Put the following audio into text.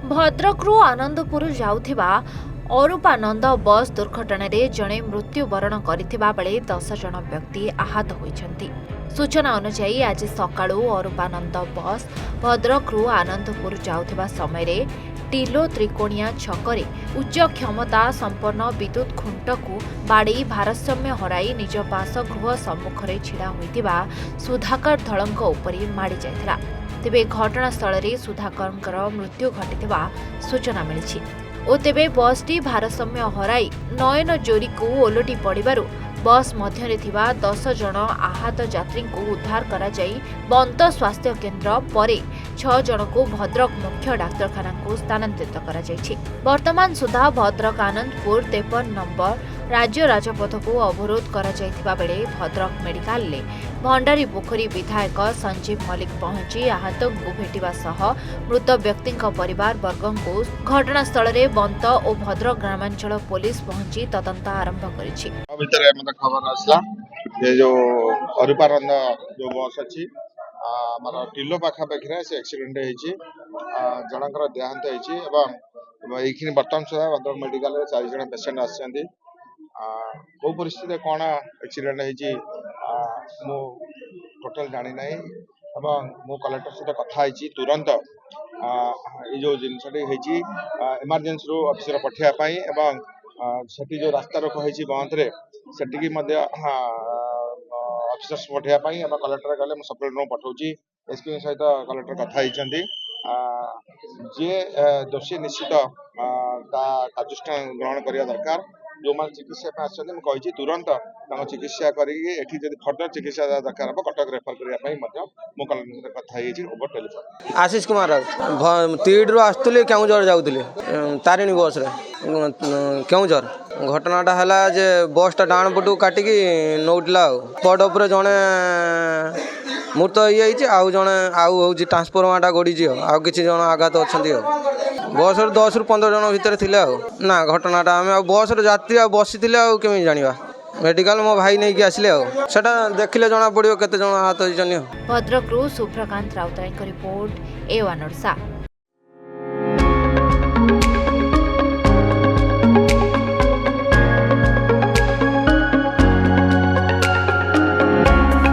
भद्रकरू आनंदपुर जाउथिबा अरूपानंद बस दुर्घटन जड़े मृत्युवरण करथिबा बेले 10 जन व्यक्ति आहत होइछन्ति। सूचना अनुसार आज सकाळू अरूपानंद बस भद्रकरू आनंदपुर जाउथिबा समय टिलो त्रिकोणिया छकरे उच्च क्षमता संपन्न विद्युत खुंट को बाड़ी भारसाम्य हराई निज बासगृह सम्मुखें छिड़ा होइतिबा सुधाकर धड़क उपरि माड़ी जाइथिला। तेबे घटनास्थल में सुधाकर मृत्यु घटिथिबा सूचना मिली और तेबे बसटी भारसाम्य हराई नयन जोरी को ओलटी पड़िबारु बस मध्य 10 जन आहत यात्री को उद्धार करा जाई बंत स्वास्थ्य केन्द्र पर 6 जन को भद्रक मुख्य डाक्तरखाना को स्थानांतरित करा जायछि। वर्तमान सुधा भद्रक आनंदपुर 53 नंबर राज्य राजपथ को अवरोध करा जायथिबा बेले भद्रक मेडिकल ले भंडारी पोखरी विधायक संजीव मल्लिक पहुंची आहत को भेटिबा सह मृत व्यक्ति परिवार वर्ग को घटनास्थल में बंत और भद्रक ग्रामांचल पुलिस पहुंची तदंत आरंभ करिछि। खबर आसला ये जो अरूपानंद जो बस अच्छी आम टिलो पाखापाखि से एक्सीडेंट होती जनकर देहांत होती बर्तमान सुधा भद्रक मेडिकल 4 जन पेसेंट आसछन्ति। को परिस्थिति कौन एक्सीडेंट होती मु टोटल जानी ना मु कलेक्टर सहित कथा तुरंत ये जो जिनसटी इमरजेंसी रू ऑफिसर पठाइबाई सेठी जो रास्ता रोक होती बंद सेटिकी ऑफिसर्स पठाइबाई कलेक्टर गले सपरेट पठाऊँगी एसपी सहित कलेक्टर कथा जी दोषी निश्चित कार्यानुष्ठान ग्रहण करने दरकार। जो मैंने चिकित्सा आसी तुरंत चिकित्सा करी फर्दर चिकित्सा दरकार हम कटक रेफर करने मो कलेक्टर कथा ओवर टेलीफोन। आशीष कुमार तीड्रु आसुली केउझर जाऊली तारिणी बस केउझर घटनाटा है जे बसटा डाण पटू काटिकी नौटला पट उपर जड़े मृत हो जड़े आउ हूँ ट्रांसफर्माटा गड़ी आउ कि जन आघात अच्छा बस 10 ରୁ 15 जन भितर थिले ना घटनाटा आम बस यात्री बसी केमी जाना मेडिकल मो भाई नहीं आसिले सेटा देखिले जना पड़ो केते जन आहत होइछन। भद्रकरू सुप्रकांत राउतराय रिपोर्ट A1 ओडिशा।